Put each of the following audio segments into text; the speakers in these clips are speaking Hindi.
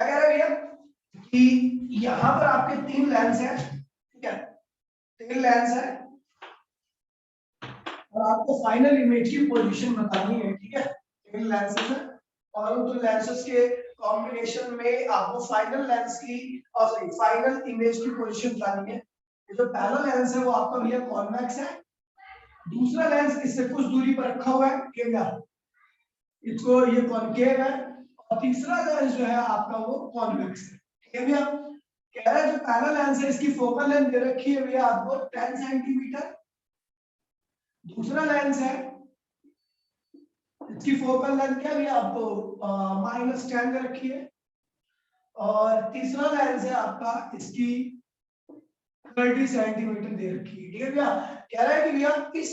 क्या कह रहे हैं भैया कि यहां पर आपके 3 लेंस है, ठीक है, 3 लेंस है और आपको फाइनल इमेज की पोजीशन बतानी है, ठीक है। 3 लेंसेस है और उन 2 लेंसेस के कॉम्बिनेशन में आपको फाइनल लेंस की और सॉरी फाइनल इमेज की पोजीशन बतानी है। ये जो पहला लेंस है वो आपका भैया कॉन्वेक्स है, दूसरा लेंस इससे कुछ दूरी पर रखा हुआ है, ठीक है, इसको ये कॉनकेव है, और तीसरा लेंस जो है आपका वो कॉन्वेक्स है, ठीक है भैया। कह रहा है जो पहला लेंस है इसकी फोकल लेंथ दे रखी है भैया आपको 10 सेंटीमीटर, दूसरा लेंस है इसकी फोकल लेंथ क्या भैया आपको -10 दे रखी है, और तीसरा लेंस है आपका इसकी 30 सेंटीमीटर दे रखी है, ठीक है भैया। कह रहा है कि भैया इस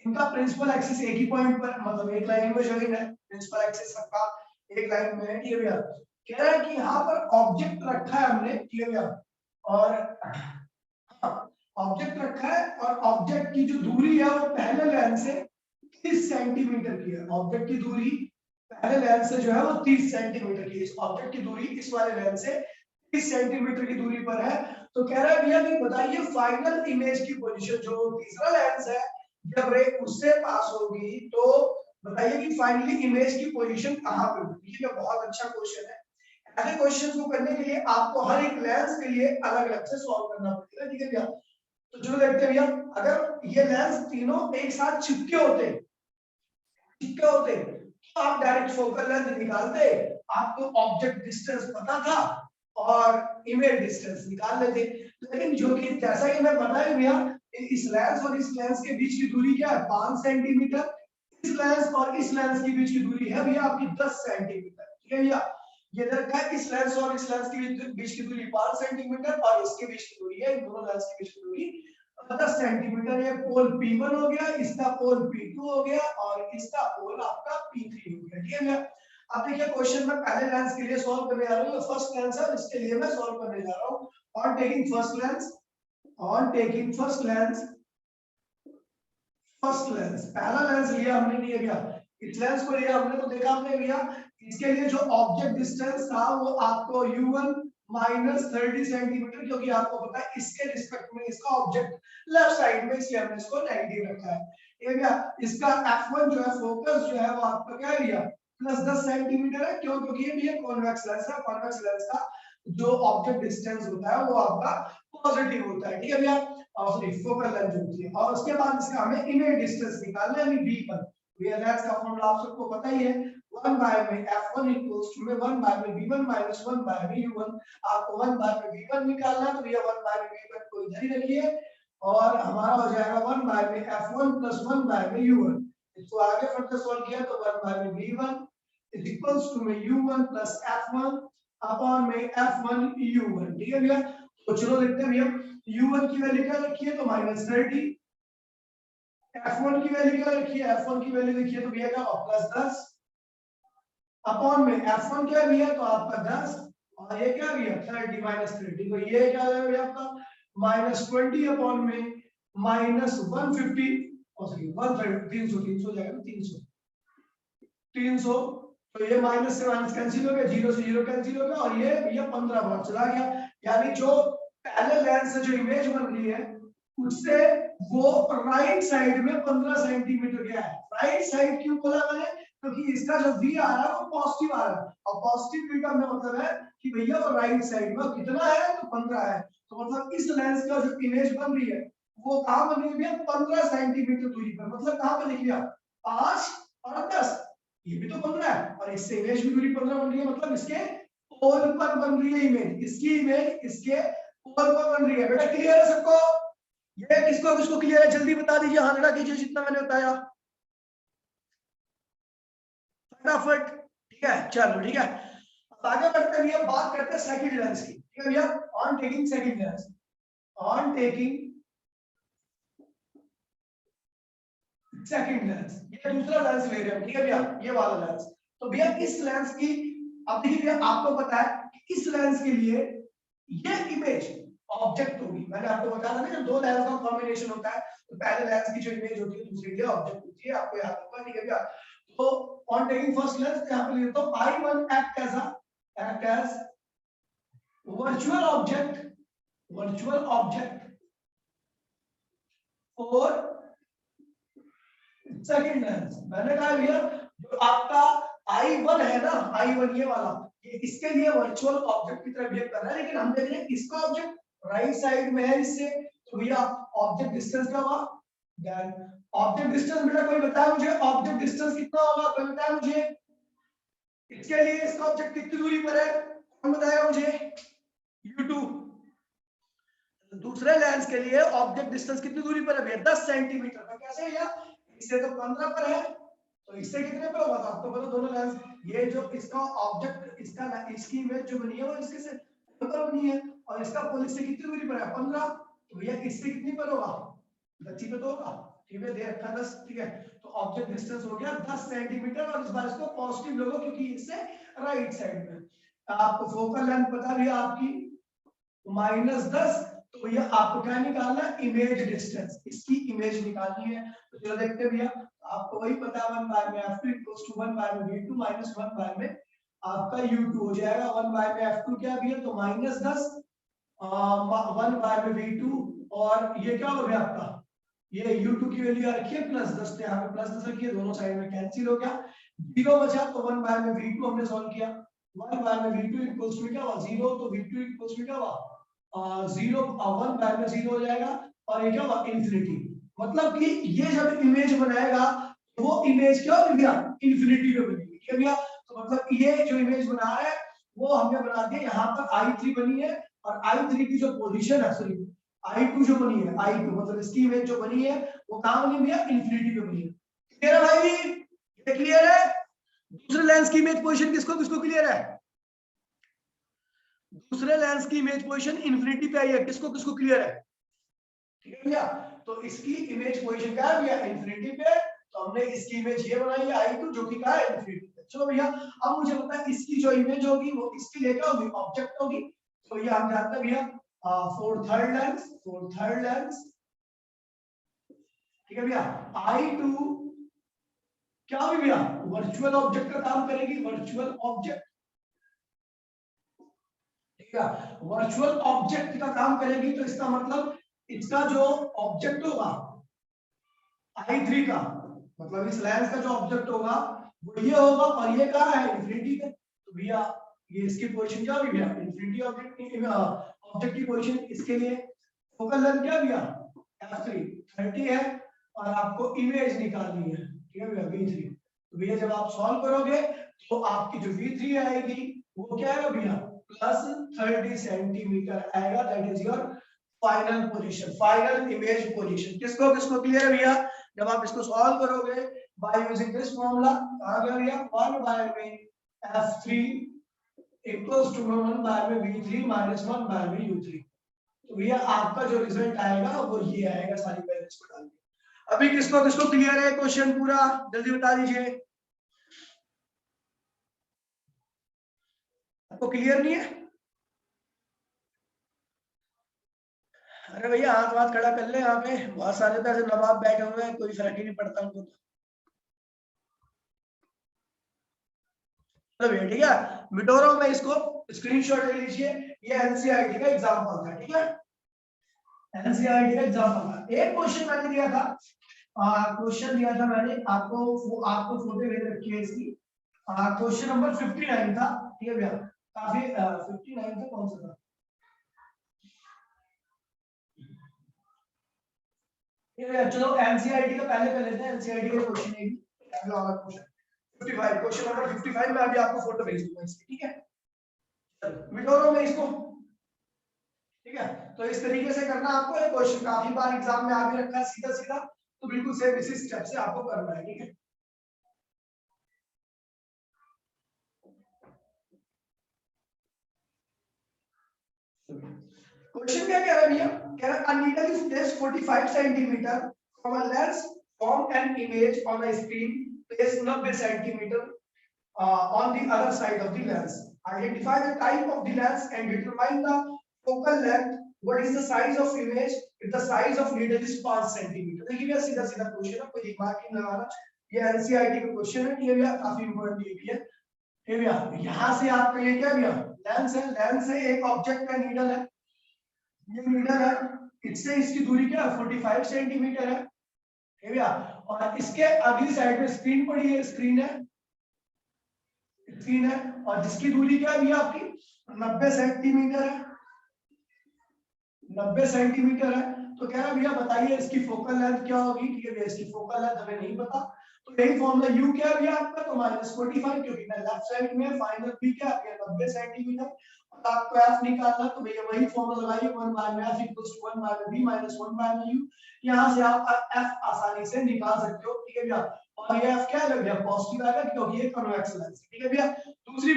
इनका प्रिंसिपल एक्सिस एक ही पॉइंट पर मतलब एक लाइन में ज्वाइन है, प्रिंसिपल एक्सिस सबका एक लाइन में है, ठीक है भैया। कह रहा है कि यहाँ पर ऑब्जेक्ट रखा है हमने, ठीक है भैया, और ऑब्जेक्ट रखा है और ऑब्जेक्ट की जो दूरी है वो पहले लेंस से 30 सेंटीमीटर की है। ऑब्जेक्ट की दूरी पहले लेंस से जो है वो 30 सेंटीमीटर की है। इस ऑब्जेक्ट की दूरी इस वाले लेंस से 30 सेंटीमीटर की दूरी पर है। तो कह रहा है भैया कि बताइए फाइनल इमेज की पोजीशन, जो तीसरा लेंस है जब रे उससे पास होगी तो बताइए कि फाइनली इमेज की पोजीशन कहां पे होगी। ये बहुत अच्छा क्वेश्चन है। ऐसे क्वेश्चंस को करने के लिए आपको हर एक लेंस के लिए अलग अलग से सॉल्व करना पड़ेगा, ठीक है भैया। तो जो देखते हैं भैया, अगर ये लेंस तीनों एक साथ चिपके होते तो आप डायरेक्ट फोकल लेंथ निकालते, आपको ऑब्जेक्ट डिस्टेंस पता था और इमेज डिस्टेंस निकाल लेते। लेकिन जो कि जैसा कि मैं बताया भैया, इस लेंस और इस लेंस के बीच की दूरी क्या है 5 सेंटीमीटर, इस लेंस और इस लेंस के बीच की दूरी है भैया आपकी 10 सेंटीमीटर, ठीक है भैया। ये देखा है इस लेंस और इस लेंस के बीच की दूरी 5 सेंटीमीटर और इसके बीच की दूरी है, इन दोनों लेंस के बीच की दूरी 10 सेंटीमीटर। ये पोल P1 हो गया, इसका पोल P2 हो गया और इसका पोल आपका P3 हो गया, ठीक है भैया। अब देखिए क्वेश्चन में पहले लेंस के लिए सॉल्व करने जा रहा हूं, फर्स्ट लेंस है इसके लिए मैं सॉल्व करने जा रहा हूं। On taking first lens, on taking first lens, first lens पहला लेंस लिया हमने, नहीं गया इस लेंस को लिया हमने, तो देखा हमने भैया इसके लिए जो ऑब्जेक्ट डिस्टेंस था वो आपको u1 -30 सेंटीमीटर, क्योंकि आपको पता है इसके रिस्पेक्ट में इसका ऑब्जेक्ट लेफ्ट साइड में, इसलिए हमने इसको नेगेटिव रखा है, ठीक है भैया। इसका f1 जो है फोकस जो है वो आपका क्या लिया +10 सेंटीमीटर है, क्यों, क्योंकि ये भी एक कॉन्वेक्स लेंस है, कॉन्वेक्स लेंस का जो ऑब्जेक्ट डिस्टेंस होता है वो आपका पॉजिटिव होता है, ठीक है भैया, और सॉरी फोकल लेंथ होती है। और उसके बाद इसका हमें इमेज डिस्टेंस निकालना है, यानी v1। भैया लेंस का फॉर्मूला आप सबको पता ही है, 1 बाय में f1 इक्वल्स टू में 1 बाय में v1 माइनस 1 बाय में u1। आपको 1 बाय में v1 निकालना है, तो भैया 1 बाय में v1 को इधर ही रखिए और हमारा हो जाएगा 1 बाय में f1 प्लस 1 बाय में u1। इसको आगे फर्दर सॉल्व किया तो 1 बाय में v1 इज इक्वल्स टू में u1 प्लस f1 अपॉन में f1 u1, ठीक है भैया। तो चलो देखते हैं भैया, u1 की वैल्यू क्या रखी है तो -30, f1 की वैल्यू क्या रखी है, f1 की वैल्यू देखिए तो भैया क्या +10 अपॉन में f1 क्या भैया तो आपका 10 और ये क्या भैया 30 -30, तो ये क्या है भैया आपका -20 अपॉन में -150 और सॉरी 130 300 300 जाएगा 300 300, तो ये माइनस से माइनस कैंसिल हो गया, 0 से 0 कैंसिल हो गया और ये भैया 15 बार चला गया। यानी जो पहले लेंस से जो इमेज बन रही है उससे वो राइट साइड में 15 सेंटीमीटर गया है। राइट साइड क्यों बोला मैंने, क्योंकि इसका जो v आ रहा है वो पॉजिटिव आ रहा है और पॉजिटिव v का मतलब है कि भैया वो राइट साइड में कितना है तो 15 है। तो मतलब इस लेंस का जो इमेज बन रही है वो कहां बन रही है भैया 15 सेंटीमीटर दूरी पर। मतलब कहां पे देखिए आप 5 और 10, ये भी तो 15 है और इससे इमेज भी दूरी 15 बन रही है, मतलब इसके पोल पर बन रही है इमेज, इसकी इमेज इसके पोल पर बन रही है। बेटा क्लियर है सबको, ये किसको किसको क्लियर है जल्दी बता दीजिए, हाँ लड़ा कीजिए जितना मैंने बताया फटाफट, ठीक है चलो ठीक है। अब आगे बढ़ते हैं, बात करते हैं सेकंड लेंस की, ठीक है भैया। On taking second lens, on taking second lens, ये दूसरा लेंस ले रहे हैं, ठीक है भैया, ये वाला लेंस। तो भैया इस लेंस की अब देखिए भैया आपको पता है कि इस लेंस के लिए ये इमेज ऑब्जेक्ट होगी। मैंने आपको बताया ना जब दो लेंस का कॉम्बिनेशन होता है तो पहले लेंस की जो इमेज होती है दूसरी की ऑब्जेक्ट होती है, आपको याद होगा, ठीक है भैया। तो ऑन टेकिंग फर्स्ट लेंस यहां पे लिखता हूं I1 act as virtual object और सेकंड लेंस। मैंने कहा भैया जो आपका I1 है ना, I1 ये वाला, ये इसके लिए वर्चुअल ऑब्जेक्ट की तरह बिहेव कर रहा है, लेकिन हम देख रहे हैं इसका ऑब्जेक्ट राइट साइड में है इससे, तो भैया ऑब्जेक्ट डिस्टेंस क्या हुआ? देन ऑब्जेक्ट डिस्टेंस बेटा कोई बताया मुझे, ऑब्जेक्ट डिस्टेंस कितना होगा? कोई बताया मुझे? इसके लिए इसका ऑब्जेक्ट कितनी दूरी पर है? कौन बताएगा मुझे? U2। दूसरे लेंस के लिए ऑब्जेक्ट डिस्टेंस कितनी दूरी पर है भैया? 10 सेंटीमीटर का। कैसे भैया? इससे तो 15 पर है, तो इससे कितने पर होगा? तो आपको पता दोनों लेंस, ये जो इसका ऑब्जेक्ट, इसकी इमेज जो बनी है वो इसके से पर बनी है, और इसका पोल इससे कितनी दूरी पर है? 15। तो भैया इससे कितनी पर होगा? 10 पे तो होगा, ठीक है, दे रखा 10, ठीक है। तो ऑब्जेक्ट डिस्टेंस हो गया 10 सेंटीमीटर, और इस बार इसको पॉजिटिव लोगो क्योंकि इससे राइट साइड में। आपको फोकल लेंथ पता भैया आपकी -10, तो भैया आपको क्या निकालना है? इमेज डिस्टेंस, इसकी इमेज निकालनी है। तो चलो देखते हैं भैया, आपको वही पता है 1 बाय में f2 = 1 बाय में v2 माइनस 1 बाय में आपका u2 हो जाएगा। 1 बाय में f2 क्या है भैया? तो -10 1 बाय में v2, और ये क्या हो गया आपका? ये u2 की वैल्यू आ रखी है +10, तो यहाँ पे +10 रखिए, दोनों साइड में कैंसिल हो गया, 0 बचा। तो 1 बाय में v2 हमने सॉल्व किया, 1 बाय में v2 इक्वल्स टू क्या हुआ? 0। तो v2 इक्वल्स टू क्या हुआ? 0, 1 बाय में 0 हो जाएगा, और ये क्या हुआ? इन्फिनिटी। मतलब कि ये जब इमेज बनाएगा तो वो इमेज क्या होगी भैया? इन्फिनिटी पे बनेगी, ठीक है भैया। तो मतलब ये जो इमेज बना रहा है वो हमने बना दिया, यहाँ पर I3 बनी है, और I3 की जो पोजीशन है, सॉरी I2 जो बनी है, I2 मतलब इसकी इमेज जो बनी है वो कहां बनी भैया? इन्फिनिटी पे बनी है। क्लियर है भाई? ये क्लियर है? दूसरे लेंस की इमेज पोजीशन किसको किसको क्लियर है? दूसरे लेंस की इमेज पोजीशन इन्फिनिटी पे आई है, किसको किसको क्लियर है? ठीक है भैया, तो इसकी इमेज पोजीशन क्या है भैया? इन्फिनिटी पे। तो हमने इसकी इमेज ये बनाई है I2 जो कि क्या है? इन्फिनिटी पे। चलो भैया, अब मुझे पता है इसकी जो इमेज होगी वो इसके लिए क्या होगी? ऑब्जेक्ट होगी। तो ये हम जानते हैं भैया, फॉर थर्ड लेंस, ठीक है भैया, I2 क्या होगी भैया? वर्चुअल ऑब्जेक्ट का काम करेगी, वर्चुअल ऑब्जेक्ट, ठीक है, वर्चुअल ऑब्जेक्ट का काम करेगी। तो इसका मतलब इसका जो ऑब्जेक्ट होगा I3 का, मतलब इस लेंस का जो ऑब्जेक्ट होगा वो ये होगा, और ये कहाँ है? इन्फिनिटी पे। तो भैया ये इसकी पोजीशन क्या होगी भैया? इन्फिनिटी ऑब्जेक्ट की पोजीशन। इसके लिए फोकल लेंथ क्या भैया? f3 30 है, और आपको इमेज निकालनी है, ठीक है भैया, v3। तो भैया जब आप सॉल्व करोगे तो आपकी जो v3 आएगी वो क्या आएगा भैया? +30 सेंटीमीटर आएगा। That is your final position, final image position. किसको किसको क्लियर है भैया? जब आप इसको सॉल्व करोगे बाय यूजिंग दिस फॉर्मूला, आ गया भैया 1 बाय में f3 इक्वल्स टू 1 बाय में v3 माइनस 1 बाय में u3। तो भैया आपका जो रिजल्ट आएगा वो ये आएगा, सारी वैल्यूज को डाल के। अभी किसको किसको क्लियर है क्वेश्चन पूरा? जल्दी बता दीजिए। आपको क्लियर नहीं है? अरे भैया हाथ वाथ खड़ा कर ले, यहाँ पे बहुत सारे तो ऐसे नवाब बैठे हुए हैं, कोई फर्क ही नहीं पड़ता उनको। तो भैया ठीक है, मिटो रहा हूं मैं इसको, स्क्रीनशॉट ले लीजिए। ये एनसीईआरटी का एग्जांपल था, ठीक है, एनसीईआरटी का एग्जांपल था। एक क्वेश्चन मैंने दिया था, क्वेश्चन दिया था मैंने आपको, आपको फोटो भेज रखी है इसकी। क्वेश्चन नंबर 59 था, ठीक है भैया, काफी 59 था, कौन सा था? चलो एनसीईआरटी का पहले कर लेते हैं, एनसीईआरटी का क्वेश्चन है ये वाला क्वेश्चन 55, क्वेश्चन नंबर 55 में अभी आपको फोटो भेज दूंगा इसकी, ठीक है। मिटो रहा हूं मैं इसको, ठीक है। तो इस तरीके से करना आपको, ये क्वेश्चन काफी बार एग्जाम में आ भी रखा है सीधा सीधा, तो बिल्कुल सेम इसी स्टेप से आपको करना है, ठीक है। क्वेश्चन क्या कह रहा है भैया? कह रहा है a needle is placed 45 centimeter from a lens, form an image on a screen placed 90 centimeter on the other side of the lens. Identify the type of the lens and determine the focal length. What is the size of image if the size of needle is 5 centimeter? देखिए भैया सीधा सीधा क्वेश्चन है, कोई दिमाग नहीं लगाना। ये एनसीईआरटी का क्वेश्चन है, ये भैया काफी इंपॉर्टेंट ये भी है। भैया यहाँ से आपका ये क्या भैया? लेंस है, लेंस है एक ऑब्जेक्ट का नीडल है, ये नीडल है, इससे इसकी दूरी क्या है 45 सेंटीमीटर है, ठीक है। और इसके अगली साइड में स्क्रीन पड़ी है, स्क्रीन है, स्क्रीन है, और जिसकी दूरी क्या है आपकी 90 सेंटीमीटर है, 90 सेंटीमीटर है। तो कह रहा भैया बताइए इसकी फोकल लेंथ क्या होगी, ठीक है भैया इसकी फोकल लेंथ हमें नहीं पता, तो यही फॉर्मूला u क्या है भैया आपका, तो -45 क्योंकि मैं लेफ्ट साइड में, फाइनल b क्या है 90 सेंटीमीटर, और आपको f निकालना, तो भैया वही फॉर्मूला लगाइए 1 बाय में f = 1 बाय में b - 1 बाय में u, यहां से आप f आसानी से निकाल सकते हो, ठीक है भैया। और ये f क्या है भैया पॉजिटिव आएगा क्योंकि ये कन्वेक्स लेंस, ठीक है भैया। दूसरी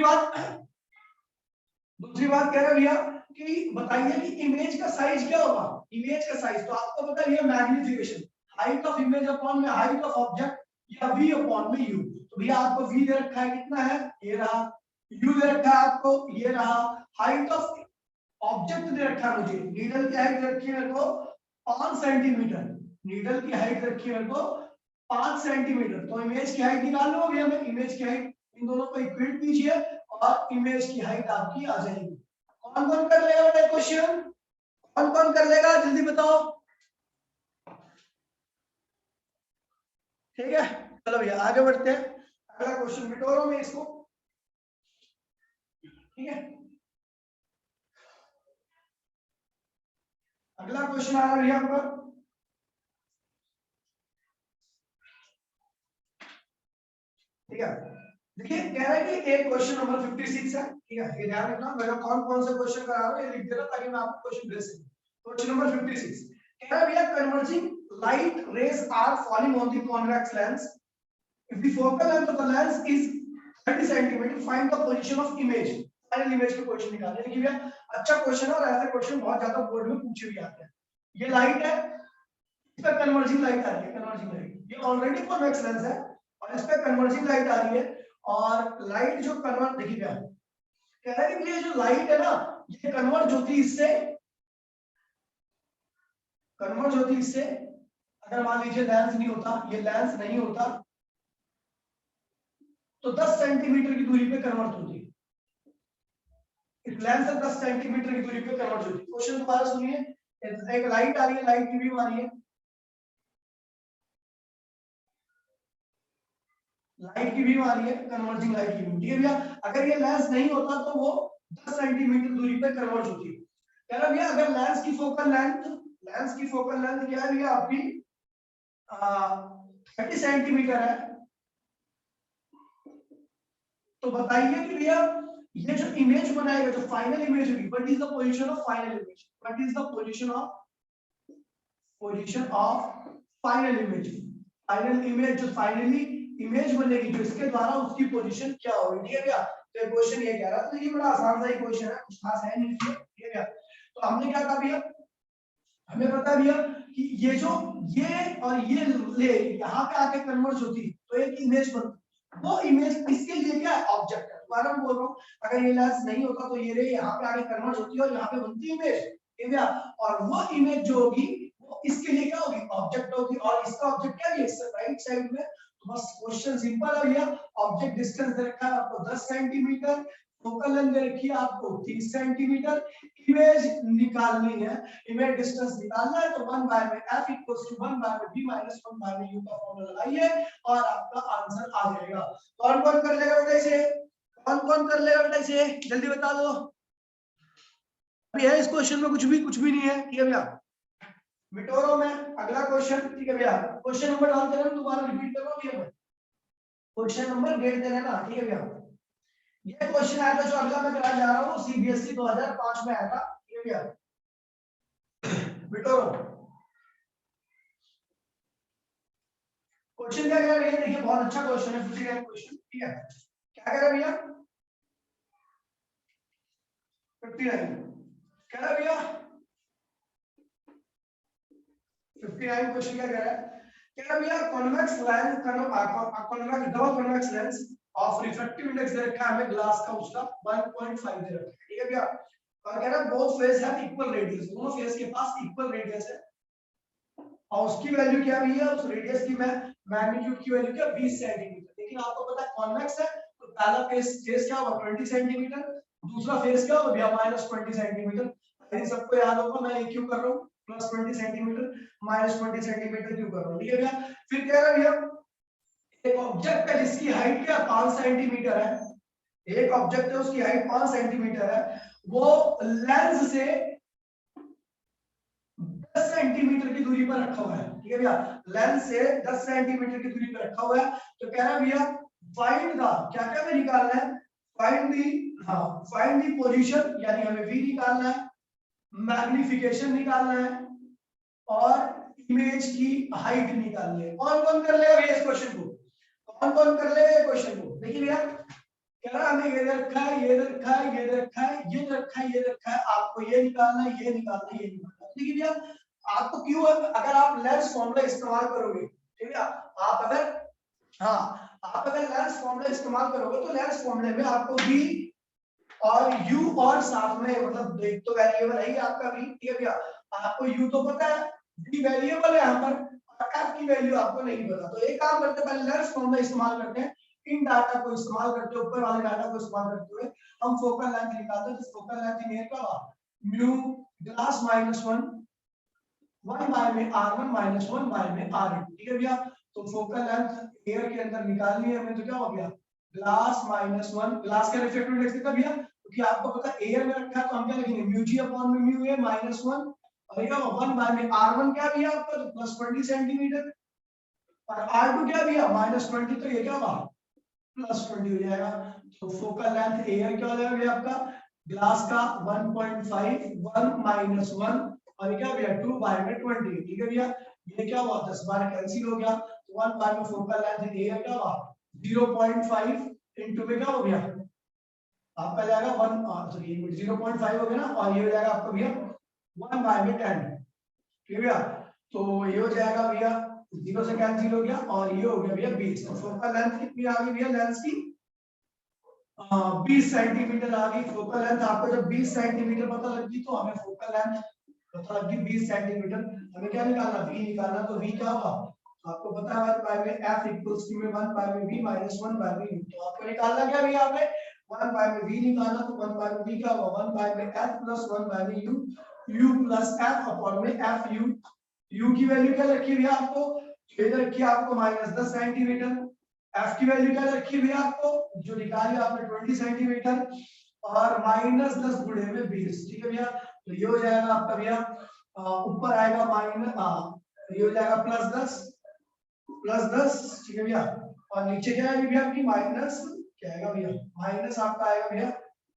बात कह रहे भैया कि बताइए कि इमेज का साइज क्या होगा, इमेज का साइज तो आपको पता है magnification, height of image upon में हाइट ऑफ ऑब्जेक्ट, या v अपॉन में u, तो भैया आपको v दे रखा है कितना है, ये रहा, u दे रखा है आपको ये रहा, हाइट ऑफ ऑब्जेक्ट दे रखा है मुझे, नीडल की हाइट रखी है मेरे को 5 सेंटीमीटर, नीडल की हाइट रखी है मेरे को 5 सेंटीमीटर, तो इमेज की हाइट निकाल लो भैया, मैं इमेज की हाइट इन दोनों को इक्वेट कीजिए और इमेज की हाइट आपकी आ जाएगी। कौन कौन कर लेगा बेटा क्वेश्चन, कौन कौन कर लेगा जल्दी बताओ, ठीक है। चलो भैया आगे बढ़ते हैं, अगला क्वेश्चन बिटोरो में इसको, ठीक है। अगला क्वेश्चन आ रहा है यहाँ पर, ठीक है। देखिए कह रहा है कि एक क्वेश्चन नंबर 56 है, ठीक है, ये ध्यान रखना, मैं कौन कौन से क्वेश्चन करा रहा हूं ये लिख देना ताकि मैं आपको क्वेश्चन भेज सकूं। क्वेश्चन नंबर 56 कह रहा है भैया converging light rays are falling on the convex lens, if the focal length of the lens is 30 cm, find the position of image, final image का क्वेश्चन निकालना है। देखिए भैया अच्छा क्वेश्चन है और ऐसे क्वेश्चन बहुत ज्यादा बोर्ड में पूछे भी आते हैं। ये लाइट है, इस पे कन्वर्जिंग लाइट आ रही है, कन्वर्जिंग लाइट, ये ऑलरेडी कॉन्वेक्स लेंस है और इस पे कन्वर्जिंग लाइट आ रही है, और लाइट जो कन्वर्ट, देखिए क्या कह रहा है कि ये जो लाइट है ना ये कन्वर्ट होती है इससे, कन्वर्ट होती है इससे, अगर मान लीजिए लेंस नहीं होता, ये लेंस नहीं होता तो 10 सेंटीमीटर की दूरी पे कन्वर्ट होती है, इस लेंस से 10 सेंटीमीटर की दूरी पे कन्वर्ट होती है। क्वेश्चन दोबारा सुनिए, एक लाइट आ रही है, लाइट की बीम आ रही है, लाइट की बीम आ रही है, कन्वर्जिंग लाइट की बीम, ठीक है भैया। अगर ये लेंस नहीं होता तो वो 10 सेंटीमीटर दूरी पे कन्वर्ट होती है। कह रहा भैया अगर लेंस की फोकल लेंथ, लेंस की फोकल लेंथ क्या है भैया आपकी 30 सेंटीमीटर है, तो बताइए कि भैया ये जो इमेज बनाएगा, जो फाइनल इमेज होगी, what is the position of final image, what is the position of final image, final image जो फाइनली इमेज बनेगी जो इसके द्वारा उसकी पोजीशन क्या होगी, ठीक है भैया। तो क्वेश्चन ये कह रहा था, तो ये बड़ा आसान सा ही क्वेश्चन है, कुछ खास है नहीं, ठीक है भैया। तो हमने क्या कहा भैया, हमें पता भैया कि ये जो ये और ये ले यहाँ पे आके कन्वर्ज होती तो एक इमेज बनती, वो इमेज इसके लिए क्या है ऑब्जेक्ट है, दोबारा मैं बोल रहा हूँ, अगर ये लेंस नहीं होता तो ये रे यहाँ पे आके कन्वर्ज होती है और यहाँ पे बनती इमेज, ठीक है, और वो इमेज जो होगी वो इसके लिए क्या होगी ऑब्जेक्ट होगी, और इसका ऑब्जेक्ट क्या है राइट साइड में। तो बस क्वेश्चन सिंपल है भैया, ऑब्जेक्ट डिस्टेंस दे रखा है आपको 10 सेंटीमीटर, फोकल लेंथ दे रखी है आपको 30 सेंटीमीटर, इमेज निकालनी है, इमेज डिस्टेंस निकालना है, तो 1 बाय में f = 1 बाय में b - 1 बाय में u का फॉर्मूला लगाइए और आपका आंसर आ जाएगा। कौन कौन कर लेगा बेटा इसे, कौन कौन कर लेगा बेटा इसे, जल्दी बता दो। अभी है इस क्वेश्चन में कुछ भी नहीं है, ठीक है भैया। बिटोरो में अगला क्वेश्चन, ठीक है भैया, क्वेश्चन नंबर डाल देना, दोबारा रिपीट कर रहा हूं भैया, क्वेश्चन नंबर डेट दे देना, ठीक है भैया। ये क्वेश्चन आया था जो अगला मैं कराने जा रहा हूँ, सीबीएसई 2005 में आया था, ठीक है भैया। बिटोरो क्वेश्चन क्या कह रहा है, देखिए बहुत अच्छा क्वेश्चन है, 59 क्वेश्चन, ठीक है। क्या कह रहा है भैया 59 कह रहा है भैया 59 क्वेश्चन क्या कह रहा है, कह रहा है भैया convex lens, convex double convex lens of refractive index दे रखा है हमें ग्लास का, उसका 1.5 दे रखा है, ठीक है भैया। और कह रहा है both face have equal radius, दोनों फेस के पास इक्वल रेडियस है, और उसकी वैल्यू क्या भी है, उस रेडियस की मैग्नीट्यूड की वैल्यू क्या 20 सेंटीमीटर, लेकिन आपको पता है कॉन्वेक्स है तो पहला फेस क्या होगा 20 सेंटीमीटर, दूसरा फेस क्या होगा भैया -20 सेंटीमीटर। इन सबको याद होगा, मैं ये क्यों कर रहा हूँ +20 सेंटीमीटर -20 सेंटीमीटर क्यों कर रहा हूँ, ठीक है भैया। फिर कह रहा है भैया एक ऑब्जेक्ट है जिसकी हाइट क्या 5 सेंटीमीटर है, एक ऑब्जेक्ट है उसकी हाइट 5 सेंटीमीटर है, वो लेंस से 10 सेंटीमीटर की दूरी पर रखा हुआ है, ठीक है भैया, लेंस से 10 सेंटीमीटर की दूरी पर रखा हुआ है। तो कह रहा है भैया फाइंड द, क्या क्या में निकालना है, फाइंड दी, हाँ फाइंड दी पोजीशन, यानी हमें v निकालना है, मैग्निफिकेशन निकालना है और इमेज की हाइट निकालनी है। कौन कौन कर लेगा भैया इस क्वेश्चन को, कौन कौन कर लेगा ये क्वेश्चन को, देखिए भैया कह रहा हमें ये रखा है, ये रखा है, ये रखा है, ये रखा है, ये रखा है, आपको ये निकालना है, ये निकालना है, ये निकालना है। देखिए भैया आपको क्यों है, अगर आप लेंस फॉर्मूला इस्तेमाल करोगे, ठीक है, आप अगर, हाँ आप अगर लेंस फॉर्मूला इस्तेमाल करोगे तो लेंस फॉर्मूले में आपको v और u और साथ में, मतलब एक तो वेरिएबल है ही आपका v, ठीक है भैया, आपको u तो पता है, v वेरिएबल है यहाँ पर, और f की वैल्यू आपको नहीं पता। तो एक काम करते हैं, पहले लेंस फॉर्मूला इस्तेमाल करते हैं, इन डाटा को इस्तेमाल करते हुए, ऊपर वाले डाटा को इस्तेमाल करते हुए हम फोकल लेंथ निकालते हैं। तो फोकल लेंथ इन एयर का म्यू ग्लास -1 1 बाय में r1 -1 बाय में r2, ठीक है भैया। तो फोकल लेंथ एयर के अंदर निकालनी है हमें, तो क्या हो गया ग्लास -1, ग्लास का रिफ्रैक्टिव इंडेक्स कितना भैया, क्योंकि आपको पता है एयर में रखा है तो हम क्या लिखेंगे म्यू जी अपॉन में म्यू ए -1, और ये 1 बाय में r1 क्या भैया आपका, तो +20 सेंटीमीटर, और r2 क्या भैया -20, तो ये क्या होगा +20 हो जाएगा। तो फोकल लेंथ एयर क्या हो जाएगा भैया आपका, ग्लास का 1.5 1 -1 और क्या भैया 2 बाय में 20, ठीक है भैया, ये क्या हुआ 10 बार कैंसिल हो गया, तो 1 बाय में फोकल लेंथ एयर क्या हुआ 0.5 इनटू में क्या हो गया आपका जाएगा 1 सॉरी 0.5 हो गया ना, और ये हो जाएगा आपका भैया 1 बाय में 10, ठीक है भैया। तो ये हो जाएगा भैया 0 से कैंसिल हो गया, और ये हो गया भैया 20। तो फोकल लेंथ कितनी आ गई भैया, लेंस की 20 सेंटीमीटर आ गई फोकल लेंथ। आपको जब 20 सेंटीमीटर पता लगी तो हमें फोकल लेंथ पता लगी 20 सेंटीमीटर, हमें क्या निकालना v निकालना। तो v क्या होगा आपको पता है 1 बाय में f इक्वल्स टू में 1 बाय में v माइनस 1 बाय में u। तो आपको निकालना क्या भैया आपने 1 बाय में v निकालना, तो 1 बाय में v क्या होगा 1 बाय में f प्लस 1 बाय में u, u plus f upon में f u। u की वैल्यू क्या रखी है भैया आपको, इधर रखी है आपको -10 सेंटीमीटर, f की वैल्यू क्या रखी है भैया आपको जो निकाली आपने 20 सेंटीमीटर, और -10 गुणे में 20, ठीक है भैया। तो ये हो जाएगा आपका भैया ऊपर आएगा ये हो जाएगा +10, ठीक है भैया, और नीचे क्या आएगी भैया आपकी माइनस, क्या आएगा भैया माइनस आपका आएगा भैया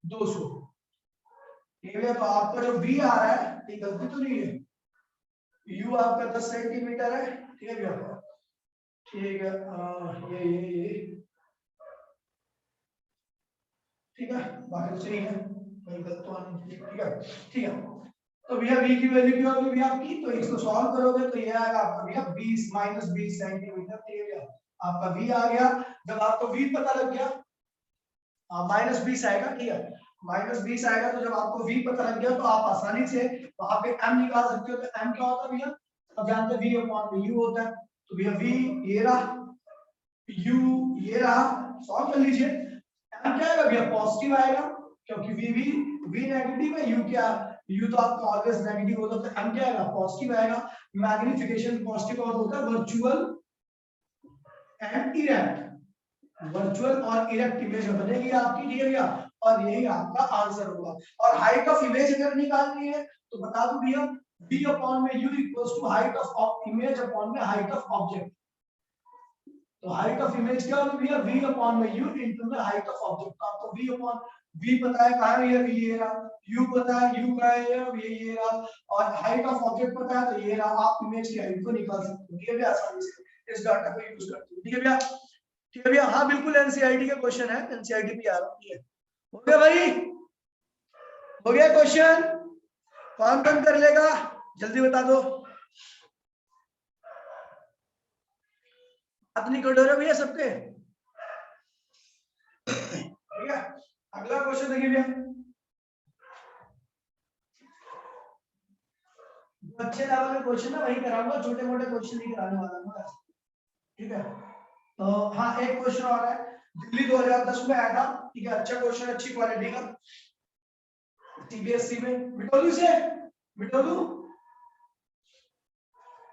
200, ठीक है भैया। तो आपका जो v आ रहा है ये गलती तो नहीं है, u आपका 10 सेंटीमीटर है, ठीक है भैया, ठीक है ये ठीक है, बाकी सही है, कोई गलत तो नहीं, ठीक है ठीक है। तो भैया v की वैल्यू क्या होगी भैया आपकी, तो इसको सॉल्व करोगे तो ये आएगा आपका भैया 20 -20 सेंटीमीटर, ठीक है भैया आपका v आ गया। जब आपको v पता लग गया -20 आएगा, ठीक है -20 आएगा, तो जब आपको v पता लग गया तो आप आसानी से वहां पे m निकाल सकते हो। तो m क्या होता है भैया, आप जानते हैं v अपॉन में u होता है, तो भैया v ये रहा, u ये रहा, सॉल्व कर लीजिए। m क्या आएगा भैया पॉजिटिव आएगा, क्योंकि v नेगेटिव है, u क्या u तो आपका ऑलवेज नेगेटिव होता है, तो m क्या आएगा पॉजिटिव आएगा। मैग्निफिकेशन पॉजिटिव और होता है वर्चुअल एंड इरेक्ट, वर्चुअल और इरेक्ट इमेज बनेगी आपकी, ठीक है भैया, और यही आपका आंसर होगा। और हाइट ऑफ इमेज अगर निकालनी है तो बता दूं भैया v अपॉन में u equals to height of image upon में हाइट ऑफ ऑब्जेक्ट। तो हाइट ऑफ इमेज क्या होगी भैया v अपॉन में u इनटू में हाइट ऑफ ऑब्जेक्ट। तो आपको v अपॉन v पता है कहां है v ये रहा, u पता है u का है ये रहा, और हाइट ऑफ ऑब्जेक्ट पता है तो ये रहा। आप इमेज की हाइट को निकाल सकते हो, ठीक है भैया, आसानी से इस डाटा को यूज करते हो, ठीक है भैया, ठीक है भैया। हाँ बिल्कुल एनसीईआरटी का क्वेश्चन है, एनसीईआरटी पे आ रहा है। हो गया भाई, हो गया क्वेश्चन, कौन कौन कर लेगा जल्दी बता दो, हाथ नहीं कट हो रहा भैया सबके, ठीक है। अगला क्वेश्चन देखिए भैया, अच्छे लेवल में क्वेश्चन है वही कराऊंगा, छोटे मोटे क्वेश्चन नहीं कराने वाला हूँ, ठीक है। तो हाँ एक क्वेश्चन और है, दिल्ली 2010 में आया था, ठीक है, अच्छा क्वेश्चन अच्छी क्वालिटी का। सीबीएसई में मिटा दूं इसे, मिटा दूं।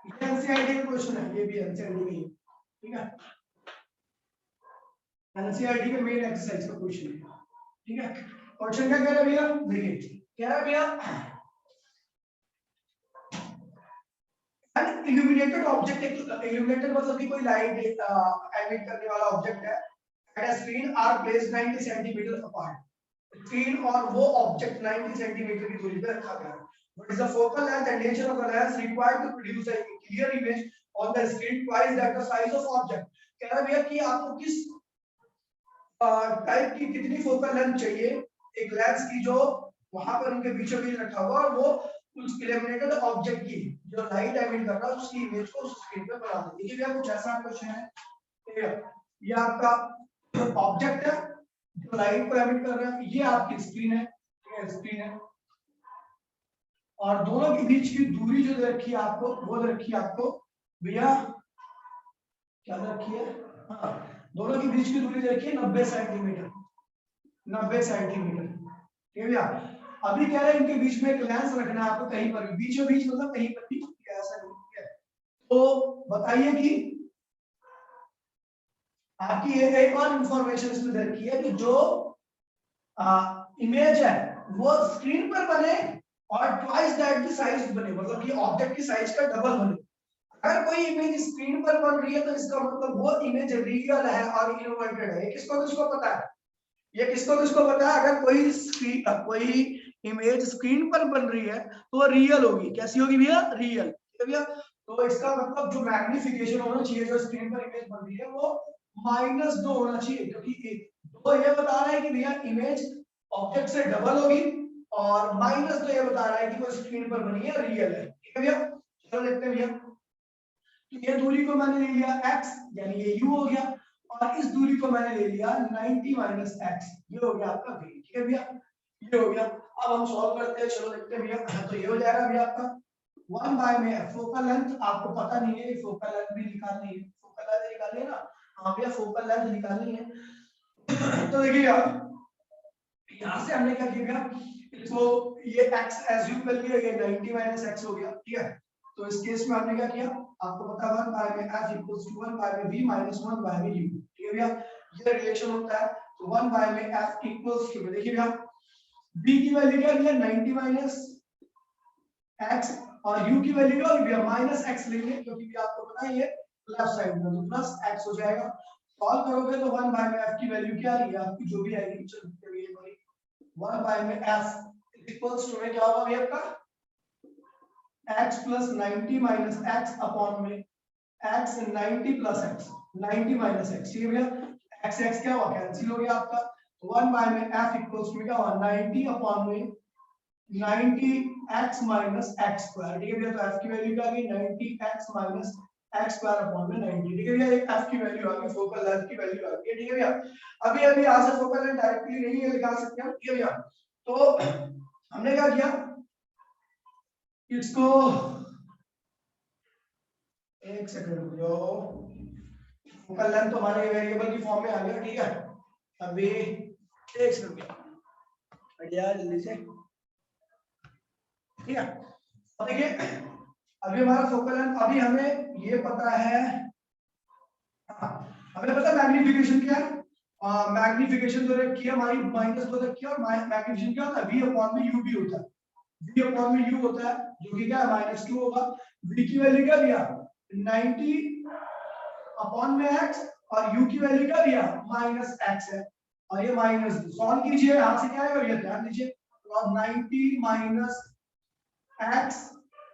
ये एनसीईआरटी का क्वेश्चन है, ये भी एनसीईआरटी का ही है, ठीक है, एनसीईआरटी के मेन एक्सरसाइज का क्वेश्चन है, ठीक है। क्वेश्चन क्या कह रहा है भैया, देखिए क्या है भैया, एन इल्यूमिनेटेड ऑब्जेक्ट, इल्यूमिनेटेड मतलब कि कोई लाइट एमिट करने वाला ऑब्जेक्ट है, at a screen are placed 90 centimeter apart, screen और वो ऑब्जेक्ट 90 सेंटीमीटर की दूरी पे रखा गया है। What is the focal length and nature of the lens required to produce a clear image on the screen twice that the size of object? कह रहा है भैया कि आपको किस टाइप की कितनी फोकल लेंथ चाहिए एक लेंस की जो वहां पर उनके बीचों बीच रखा हुआ और वो उस इल्यूमिनेटेड ऑब्जेक्ट की जो लाइट एमिट कर रहा है उसकी इमेज को उस स्क्रीन पे बना देती है। भैया कुछ ऐसा क्वेश्चन है, ये आपका ऑब्जेक्ट है जो लाइट को एमिट कर रहा है, ये आपकी स्क्रीन है, ये स्क्रीन है, और दोनों के बीच की दूरी जो रखी है आपको, वो रखी है आपको भैया, क्या रखी है, हाँ, दोनों के बीच की दूरी रखी है 90 सेंटीमीटर, 90 सेंटीमीटर, ठीक है भैया। अभी कह रहे हैं इनके बीच में एक लेंस रखना है आपको, कहीं पर भी बीचों बीच मतलब कहीं पर भी, ऐसा नहीं है। तो बताइए कि आपकी एक और इंफॉर्मेशन इसमें दे रखी है कि जो इमेज है वो स्क्रीन पर बने और ट्वाइस दैट की साइज बने, मतलब कि ऑब्जेक्ट की साइज का डबल बने। अगर कोई इमेज स्क्रीन पर बन रही है तो इसका मतलब वो इमेज रियल है और इल्यूमिनेटेड है। ये किसको किसको पता है, ये किसको किसको पता है, अगर कोई इमेज स्क्रीन पर बन रही है तो वो रियल होगी, कैसी होगी भैया, रियल, ठीक है भैया। तो इसका मतलब जो मैग्निफिकेशन होना चाहिए जो स्क्रीन पर इमेज बन रही है वो -2 होना चाहिए, क्योंकि दो ये बता रहा है कि भैया इमेज ऑब्जेक्ट से डबल होगी, और -2 ये बता रहा है कि वो स्क्रीन पर बनी है, रियल है, ठीक है भैया। चलो देखते हैं भैया, तो ये दूरी को मैंने ले लिया x, यानी ये u हो गया, और इस दूरी को मैंने ले लिया 90 - x, ये हो गया आपका v, ठीक है भैया, ये हो गया। अब हम सॉल्व करते हैं, चलो देखते हैं भैया। तो ये हो जाएगा भैया आपका 1 बाय में फोकल लेंथ, आपको पता नहीं है फोकल लेंथ भी निकालनी है, फोकल लेंथ निकालनी है ना, हाँ भैया फोकल लेंथ निकालनी है। तो देखिए यहाँ से हमने क्या किया, इसको ये x एज्यूम कर लिया, ये 90 - x हो गया, ठीक है। तो इस केस में आपने क्या किया, आपको पता है 1 बाय में f इक्वल्स टू 1 बाय में v माइनस 1 बाय में u, ठीक है भैया, ये रिलेशन होता है। तो 1 बाय में f इक्वल्स टू, देखिए भैया v की वैल्यू क्या लिया 90 - x, और u की वैल्यू क्या होगी भैया -x लेंगे, क्योंकि भी आपको पता है ये लेफ्ट साइड में, तो प्लस x हो जाएगा। सॉल्व करोगे तो 1 बाय में f की वैल्यू क्या आ रही है आपकी, जो भी आएगी, चलो ये वाली 1 बाय में f इक्वल्स टू में क्या होगा भैया आपका x plus 90 minus x upon में x 90 plus x, 90 minus x, ठीक है भैया, x x क्या हुआ, कैंसिल हो गया आपका। 1 बाय में f इक्वल्स टू क्या हुआ 90 अपॉन में 90 x माइनस x स्क्वायर, ठीक है भैया। तो f की वैल्यू क्या आ गई 90 x minus x square upon में 90, ठीक है भैया, एक f की वैल्यू आ गई, फोकल लेंथ की वैल्यू आ गई, ठीक है भैया। अभी यहाँ से फोकल लेंथ डायरेक्टली नहीं है निकाल सकते हम, ठीक है भैया। तो हमने क्या किया, इसको एक सेकंड रुक जाओ, फोकल लेंथ तो हमारे वेरिएबल की फॉर्म में आ गया, ठीक है। अभी एक सेकंड बढ़िया जल्दी से, ठीक है। अब देखिए अभी हमारा फोकल लेंथ, अभी हमें ये पता है, हमें पता है मैग्निफिकेशन क्या है, मैग्निफिकेशन जो रखी है हमारी -2 रखी है, और मैग्निफिकेशन क्या होता है v अपॉन में u भी होता है, v अपॉन में u होता है, जो कि क्या है -2 होगा। v की वैल्यू क्या दिया 90 अपॉन में x, और u की वैल्यू क्या दिया -x है, और ये माइनस सॉल्व कीजिए, यहां से क्या आएगा ये ध्यान दीजिए, तो 90 - x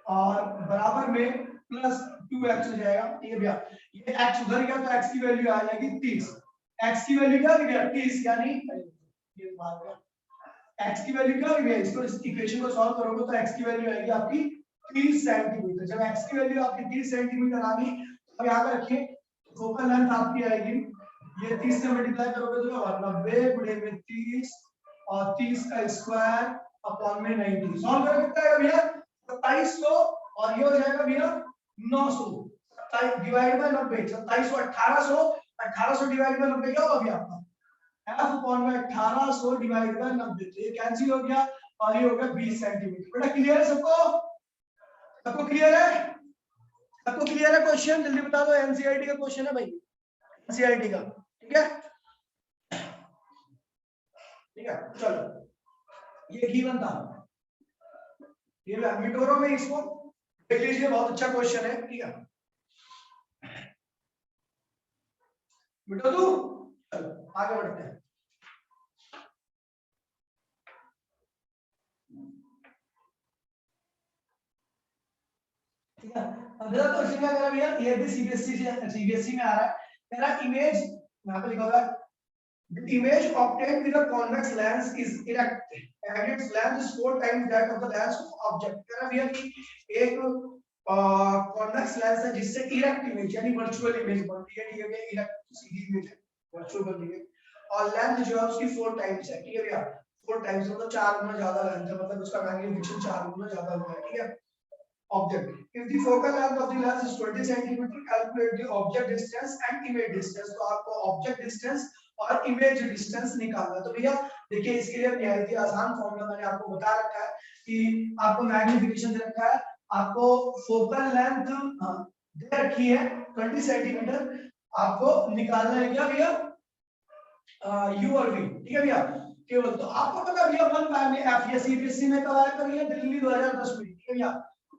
और बराबर में प्लस 2x हो जाएगा, ठीक है भैया। ये x उधर गया तो x की वैल्यू आ जाएगी 30, x की वैल्यू क्या होगी 30, यानी ये बात है, x की वैल्यू क्या होगी, इसको इस इक्वेशन को सॉल्व करोगे तो x की वैल्यू आएगी आपकी 30 सेंटीमीटर। जब x की वैल्यू आपकी 30 सेंटीमीटर आ गई तो यहाँ पे रखिए फोकल लेंथ आपकी आएगी, ये 30 से मल्टीप्लाई करोगे तो 90 गुणे में 30 और 30 का स्क्वायर अपॉन में 90, सॉल्व करोगे कितना आएगा भैया 2700, और ये हो जाएगा भैया 900, डिवाइड बाय 90, 2700 1800, 1800 डिवाइड बाय 90 क्या होगा भैया आपका f अपॉन में 1800 डिवाइड बाय 90, तो ये कैंसिल हो गया और ये हो गया 20 सेंटीमीटर। बेटा क्लियर है सबको? सबको क्लियर है? सबको क्लियर है? क्वेश्चन जल्दी बता दो, एनसीईआरटी का क्वेश्चन है भाई, एनसीईआरटी का, ठीक है? ठीक है, चलो ये गिवन था, ये मिटोरो में इसको देख लीजिए, बहुत अच्छा क्वेश्चन है, ठीक है? मिटो दो, चलो आगे बढ़ते हैं। ठीक है, अगला क्वेश्चन क्या करा भैया, ये भी सीबीएसई में आ रहा है, मेरा इमेज यहां पे लिखा हुआ है, the image obtained with a convex lens is erect and its length is 4 times that of the lens of object। कह रहा भैया कि एक कॉन्वेक्स लेंस है जिससे इरेक्ट इमेज यानी वर्चुअल इमेज बनती है, ठीक है भैया? इरेक्ट सीधी इमेज है, वर्चुअल बनती है, और लेंथ जो है उसकी 4 टाइम्स है, ठीक है भैया? 4 टाइम्स मतलब 4 गुना ज्यादा लेंथ है, मतलब उसका मैग्नीफिकेशन 4 गुना ज्यादा होगा, ठीक है? Object. If the focal length of the lens is 20 cm, calculate the object distance and image distance। तो आपको object distance और image distance निकालना। तो भैया देखिए इसके लिए निहायत ही आसान फॉर्मूला मैंने आपको बता रखा है कि आपको मैग्नीफिकेशन दे रखा है, आपको फोकल लेंथ दे रखी है 20 सेंटीमीटर, आपको निकालना है क्या भैया? u और v, ठीक है भैया? केवल तो आपको पता भैया 1 बाय में f या सीबीएसई में कब आया था भैया? दिल्ली 2010 में, ठीक है भैया?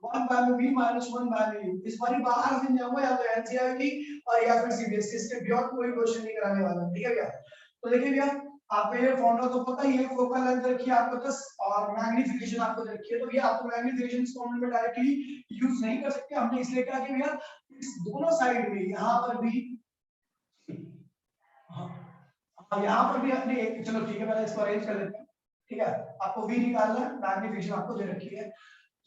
1 बाय में v माइनस 1 बाय में u। इस बार बाहर से जाऊंगा या तो एनसीईआरटी और या फिर सीबीएसई, इसके बियॉन्ड कोई क्वेश्चन नहीं कराने वाला, ठीक है भैया? तो देखिए भैया आपको ये फॉर्मूला तो पता ही है, फोकल लेंथ रखी है आपको 10 और मैग्नीफिकेशन आपको रखी है, तो भैया आपको मैग्नीफिकेशन इस फॉर्मूले में डायरेक्टली यूज नहीं कर सकते, हमने इसलिए कहा कि भैया इस दोनों साइड में यहां पर भी, हाँ यहाँ पर भी अपने एक, चलो ठीक है पहले इसको अरेंज कर लेते हैं, ठीक है? आपको v निकालना है, मैग्नीफिकेशन आपको दे रखी है,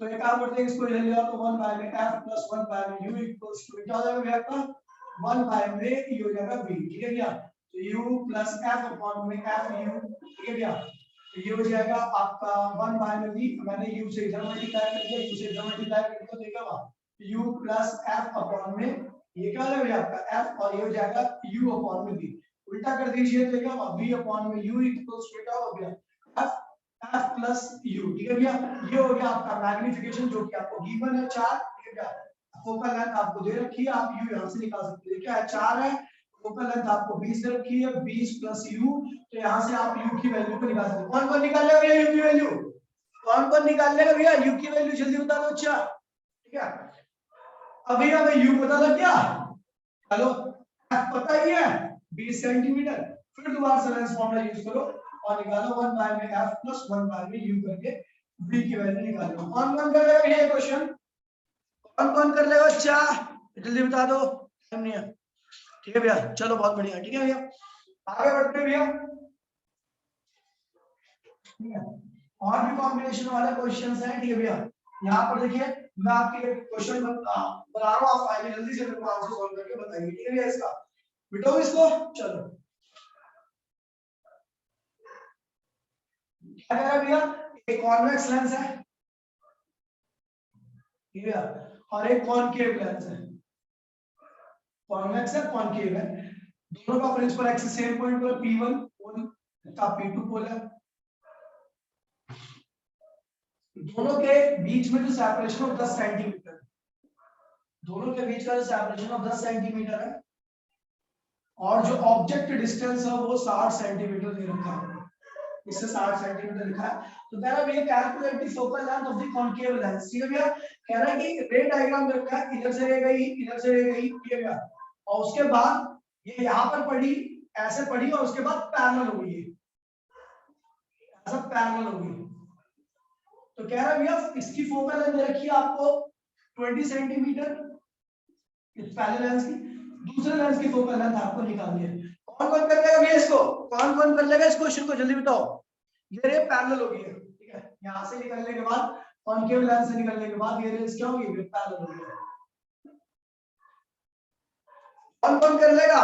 तो एक काम करते हैं, इसको इधर ले आओ, तो 1 बाय में f प्लस 1 बाय में u इक्वल्स टू क्या हो जाएगा भैया आपका? 1 बाय में u हो जाएगा v, ठीक है भैया? तो u प्लस f अपॉन में f u, ठीक है भैया? तो ये हो जाएगा आपका 1 बाय में v, मैंने u से इधर मल्टीप्लाई कर दिया, u से इधर मल्टीप्लाई कर दिया, तो देखा वहां u प्लस f अपॉन में ये क्या हो जाएगा आपका f, और ये हो जाएगा u अपॉन में v, उल्टा कर दीजिए तो क्या होगा? v अपॉन में u इक्वल्स टू क्या हो गया? f प्लस u, ठीक है भैया? ये हो गया आपका मैग्नीफिकेशन जो कि आपको गिवन है 4, ठीक है भैया? फोकल लेंथ आपको दे रखी है, आप u यहां से निकाल सकते हैं, क्या है? 4 है, फोकल लेंथ आपको 20 दे रखी है, 20 प्लस u, तो यहां से आप u की वैल्यू को निकाल सकते हैं। कौन कौन निकाल लेगा भैया u की वैल्यू? कौन कौन निकाल लेगा भैया u की वैल्यू? जल्दी बता दो, अच्छा ठीक है? अब भैया हमें u पता लग गया, हेलो f पता ही है 20 सेंटीमीटर, फिर दोबारा से लेंस फॉर्मूला यूज करो और निकालो 1 बाय में f प्लस 1 बाय में u करके v की वैल्यू निकालो। कौन कौन कर लेगा ये क्वेश्चन? कौन कौन कर लेगा? अच्छा जल्दी बता दो, टाइम नहीं है, ठीक है भैया? चलो बहुत बढ़िया, ठीक है भैया? आगे बढ़ते हैं भैया, ठीक है? और भी कॉम्बिनेशन वाले क्वेश्चंस हैं, ठीक है भैया? यहाँ पर देखिए मैं आपके क्वेश्चन बना रहा हूँ, आप आइए जल्दी से मेरे को आंसर सॉल्व करके बताइए, ठीक है भैया? इसका बिठाओ इसको, चलो क्या कह रहा है भैया? एक कॉन्वेक्स लेंस है, ठीक है, और एक कॉनकेव लेंस है, कॉन्वेक्स है कॉनकेव है, दोनों का प्रिंसिपल एक्सिस सेम पॉइंट पर P1 पोल का P2 पोल है, दोनों के बीच में जो सेपरेशन ऑफ 10 सेंटीमीटर, दोनों के बीच का जो सेपरेशन ऑफ 10 सेंटीमीटर है, और जो ऑब्जेक्ट डिस्टेंस है वो 60 सेंटीमीटर दे रखा है, इससे 60 सेंटीमीटर लिखा है। तो कह रहा है भैया calculate the focal length of the concave lens, ठीक है भैया? कह रहा है कि रे डायग्राम दे रखा है, इधर से रे गई, इधर से रे गई, ठीक है भैया? और उसके बाद ये यहाँ पर पड़ी, ऐसे पड़ी, और उसके बाद पैरेलल हो गई, ऐसा पैरेलल हो गई। तो कह रहा है भैया इसकी फोकल लेंथ दे रखी है आपको 20 सेंटीमीटर इस पहले लेंस की, दूसरे लेंस की फोकल लेंथ आपको निकालनी है। कौन कौन कर लेगा भैया इसको? कौन कौन कर लेगा इस क्वेश्चन को? जल्दी बताओ। ये रे पैरेलल हो गई है, ठीक है? यहां से निकलने के बाद, कॉनकेव लेंस से निकलने के बाद ये रेस क्या होगी? पैरेलल हो गई। कौन कौन कर लेगा?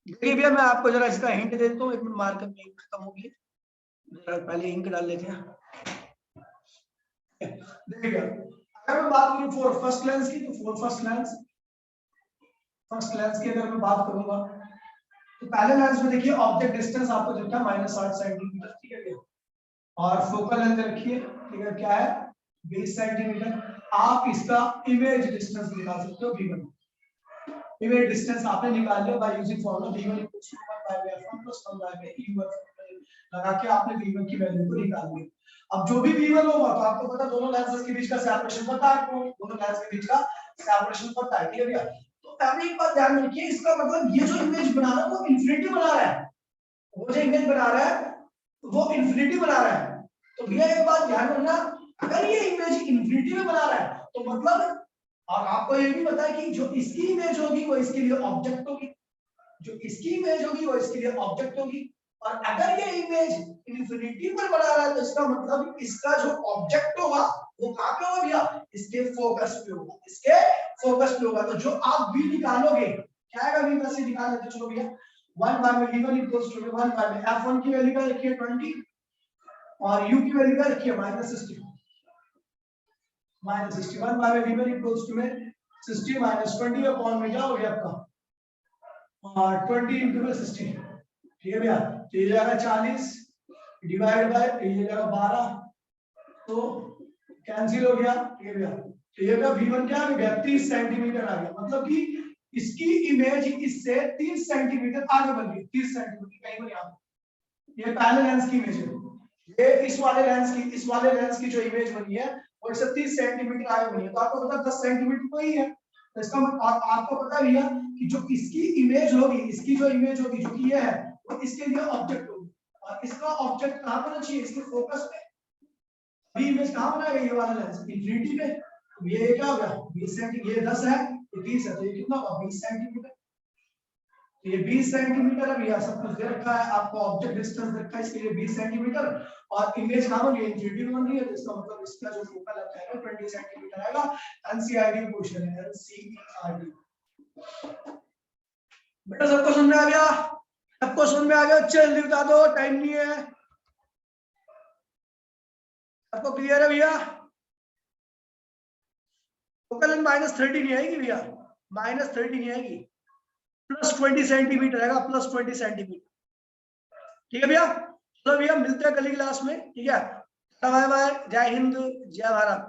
देखिए भैया मैं आपको जरा इसका हिंट दे देता हूँ, एक मिनट, मार्कर में इंक खत्म होगी, जरा पहले इंक डाल लेते हैं। देखिए अगर मैं बात करूं फॉर फर्स्ट लेंस की, तो फॉर फर्स्ट लेंस की अगर मैं बात करूंगा तो पहले लेंस में देखिए ऑब्जेक्ट डिस्टेंस आपको दिखता है -8 सेंटीमीटर, ठीक है भैया, और फोकल लेंथ रखिए, ठीक है, क्या है 20 सेंटीमीटर। आप इसका इमेज डिस्टेंस निकाल सकते हो v1, इमेज डिस्टेंस आपने निकाल लिया by using formula v1 = 1 by f1 + 1 by e1 लगा के आपने v1 की वैल्यू को निकाल लिया। अब जो भी v1 होगा तो आपको पता दोनों लेंसेस के बीच का सेपरेशन पता है, आपको दोनों लेंस के बीच का सेपरेशन पता है, ठीक है भैया। तो अभी एक बात ध्यान रखिए, इसका मतलब ये जो इमेज बना रहा है वो इंफिनिटी बना रहा है, वो जो इमेज बना रहा है वो इंफिनिटी बना रहा है। तो भैया एक बात ध्यान रखना, अगर ये इमेज इंफिनिटी में बना रहा है तो मतलब, और आपको ये भी पता है कि जो इसकी इमेज होगी वो इसके लिए ऑब्जेक्ट होगी, जो इसकी इमेज होगी वो इसके लिए ऑब्जेक्ट होगी। और अगर ये इमेज इंफिनिटी पर बना रहा है तो इसका मतलब इसका जो ऑब्जेक्ट होगा वो कहां पे होगा भैया, इसके फोकस पे होगा, इसके फोकस पे होगा। तो जो आप v निकालोगे क्या आएगा, v वैसे निकाल लेते चलो भैया, 1 by v1 = 1 by f1 की वैल्यू क्या रखिए 20 और u की वैल्यू क्या रखिए -60, -61 by v1 = 60 - 20 अपॉन में क्या हो गया आपका 20 × 60, ठीक है भैया। तो ये जाएगा 40 डिवाइड बाय ये जाएगा 12, तो कैंसिल हो गया, ठीक है भैया। तो ये v1 क्या आ गया 30 सेंटीमीटर आ गया, मतलब कि इसकी इमेज इससे 30 सेंटीमीटर आगे बन गई, 30 सेंटीमीटर कहीं पर यहाँ, ये पहले लेंस की इमेज है, ये इस वाले लेंस की जो इमेज बनी है वो इससे 30 सेंटीमीटर आगे बनी है। तो आपको पता 10 सेंटीमीटर तो ही है, तो इसका मतलब आपको पता भैया कि जो इसकी इमेज होगी, इसकी जो इमेज होगी जो कि ये है वो इसके लिए ऑब्जेक्ट होगी, और इसका ऑब्जेक्ट कहां होना चाहिए, इसके फोकस पे। अभी इमेज कहां बनाएगा ये वाला लेंस इंफिनिटी पे, तो ये क्या हो गया 20 सेंटीमीटर, ये 10 है ये 30 है, तो ये कितना होगा 20 सेंटीमीटर। तो ये 20 सेंटीमीटर है भैया, सब कुछ दे रखा है आपको, ऑब्जेक्ट डिस्टेंस रखा है इसके लिए 20 सेंटीमीटर, और इमेज कहां बन रही है इंफिनिटी बन रही है, तो इसका मतलब इसका जो फोकल लेंथ है 20 सेंटीमीटर आएगा। एनसीईआरटी क्वेश्चन है, एनसीईआरटी। बेटा सबको समझ में आ गया, सबको समझ में आ गया, जल्दी बता दो टाइम नहीं है, सबको क्लियर है भैया। फोकल लेंथ -30 नहीं आएगी भैया, -30 नहीं आएगी, +20 सेंटीमीटर आएगा, +20 सेंटीमीटर, ठीक है भैया। चलो भैया मिलते हैं कल की क्लास में, ठीक है, बाय बाय, जय हिंद जय भारत।